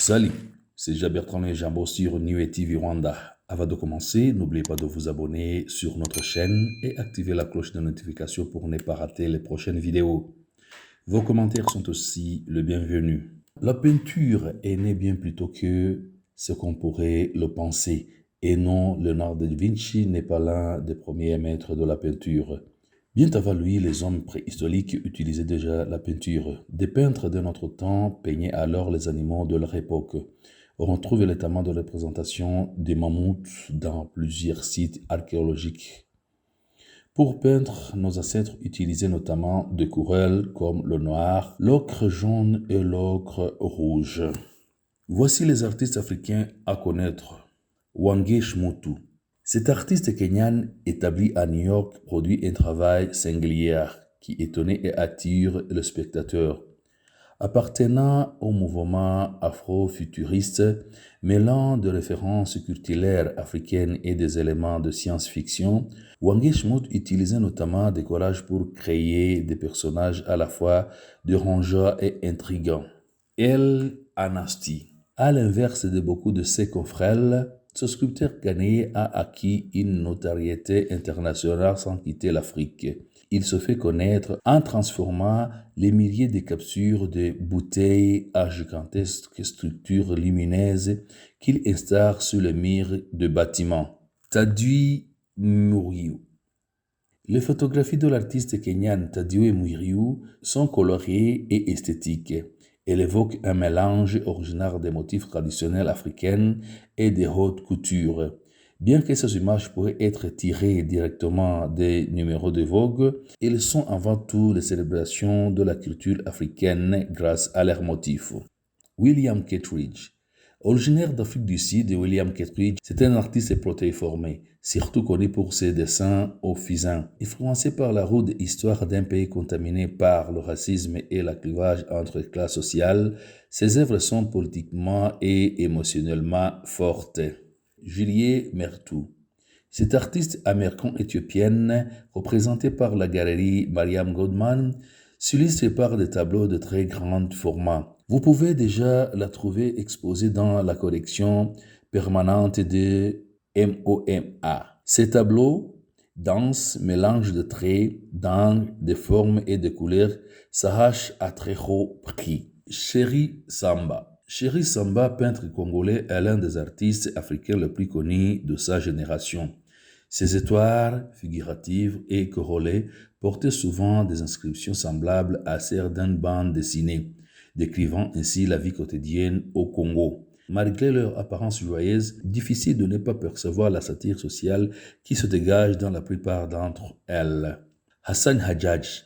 Salut, c'est Jean-Bertrand et Jambo sur New TV Rwanda. Avant de commencer, n'oubliez pas de vous abonner sur notre chaîne et activer la cloche de notification pour ne pas rater les prochaines vidéos. Vos commentaires sont aussi le bienvenu. La peinture est née bien plus tôt que ce qu'on pourrait le penser. Et non, Léonard de Vinci n'est pas l'un des premiers maîtres de la peinture. Bien avant lui, les hommes préhistoriques utilisaient déjà la peinture. Des peintres de notre temps peignaient alors les animaux de leur époque. On trouve notamment de représentations des mammouths dans plusieurs sites archéologiques. Pour peindre, nos ancêtres utilisaient notamment des couleurs comme le noir, l'ocre jaune et l'ocre rouge. Voici les artistes africains à connaître. Wangé Moutou. Cet artiste kenyan établi à New York produit un travail singulier qui étonne et attire le spectateur. Appartenant au mouvement afro-futuriste, mêlant de références culturelles africaines et des éléments de science-fiction, Wangé Moutou utilisait notamment des collages pour créer des personnages à la fois dérangeants et intrigants. El Anasti. À l'inverse de beaucoup de ses confrères, ce sculpteur ghanéen a acquis une notoriété internationale sans quitter l'Afrique. Il se fait connaître en transformant les milliers de captures de bouteilles à gigantesques structures lumineuses qu'il installe sur les murs de bâtiments. Tadui Muriu. Les photographies de l'artiste kenyan Tadui Muriu sont colorées et esthétiques. Elle évoque un mélange originaire des motifs traditionnels africains et des hautes coutures. Bien que ces images pourraient être tirées directement des numéros de Vogue, elles sont avant tout des célébrations de la culture africaine grâce à leurs motifs. William Kittredge. Originaire d'Afrique du Sud, William Kittredge, c'est un artiste protéiformé, surtout connu pour ses dessins au fusain. Influencé par la rude histoire d'un pays contaminé par le racisme et le clivage entre classes sociales, ses œuvres sont politiquement et émotionnellement fortes. Juliet Mertou. Cette artiste américaine-éthiopienne, représentée par la galerie Mariam Goldman, s'illustre par des tableaux de très grand format. Vous pouvez déjà la trouver exposée dans la collection permanente de MoMA. Ces tableaux, denses, mélange de traits, d'angles, de formes et de couleurs, s'arrachent à très haut prix. Chéri Samba. Chéri Samba, peintre congolais, est l'un des artistes africains les plus connus de sa génération. Ses étoiles figuratives et corolées portaient souvent des inscriptions semblables à celles d'une bande dessinée, décrivant ainsi la vie quotidienne au Congo. Malgré leur apparence joyeuse, difficile de ne pas percevoir la satire sociale qui se dégage dans la plupart d'entre elles. Hassan Hadjadj.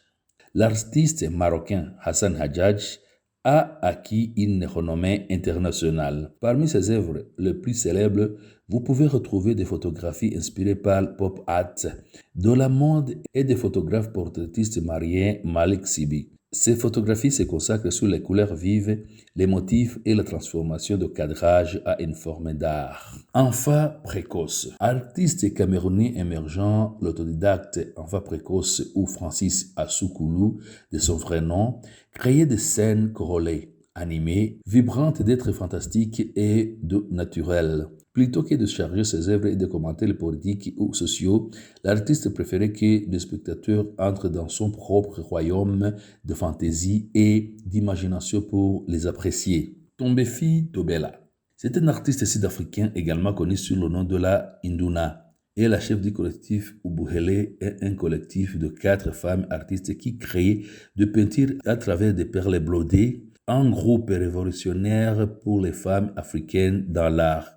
L'artiste marocain Hassan Hadjadj a acquis une renommée internationale. Parmi ses œuvres les plus célèbres, vous pouvez retrouver des photographies inspirées par le pop art, de la mode et des photographes portraitistes mariés Malik Sibi. Ces photographies se consacrent sur les couleurs vives, les motifs et la transformation de cadrage à une forme d'art. Enfant précoce. Artiste camerounais émergent, l'autodidacte enfant précoce ou Francis Assoukoulou, de son vrai nom, créait des scènes corolées, animées, vibrantes d'êtres fantastiques et de naturels. Plutôt que de charger ses œuvres et de commenter les politiques ou sociaux, l'artiste préférait que les spectateurs entrent dans son propre royaume de fantaisie et d'imagination pour les apprécier. Tombéfi Tobela. C'est un artiste sud-africain également connu sous le nom de la Induna. Et la chef du collectif Ubuhele est un collectif de 4 femmes artistes qui créent de peintures à travers des perles blodées, un groupe révolutionnaire pour les femmes africaines dans l'art.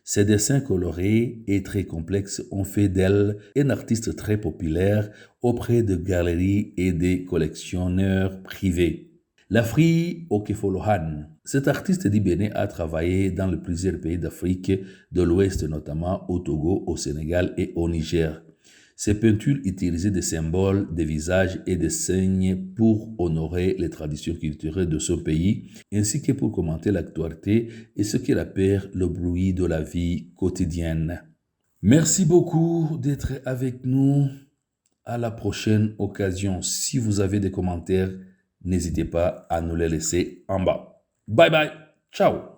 Ses dessins colorés et très complexes ont fait d'elle un artiste très populaire auprès de galeries et des collectionneurs privés. Lafri Okefolohan. Cet artiste du Bénin a travaillé dans plusieurs pays d'Afrique de l'Ouest, notamment au Togo, au Sénégal et au Niger. Ses peintures utilisaient des symboles, des visages et des signes pour honorer les traditions culturelles de son pays, ainsi que pour commenter l'actualité et ce qu'il appelle le bruit de la vie quotidienne. Merci beaucoup d'être avec nous. À la prochaine occasion. Si vous avez des commentaires, n'hésitez pas à nous les laisser en bas. Bye bye. Ciao.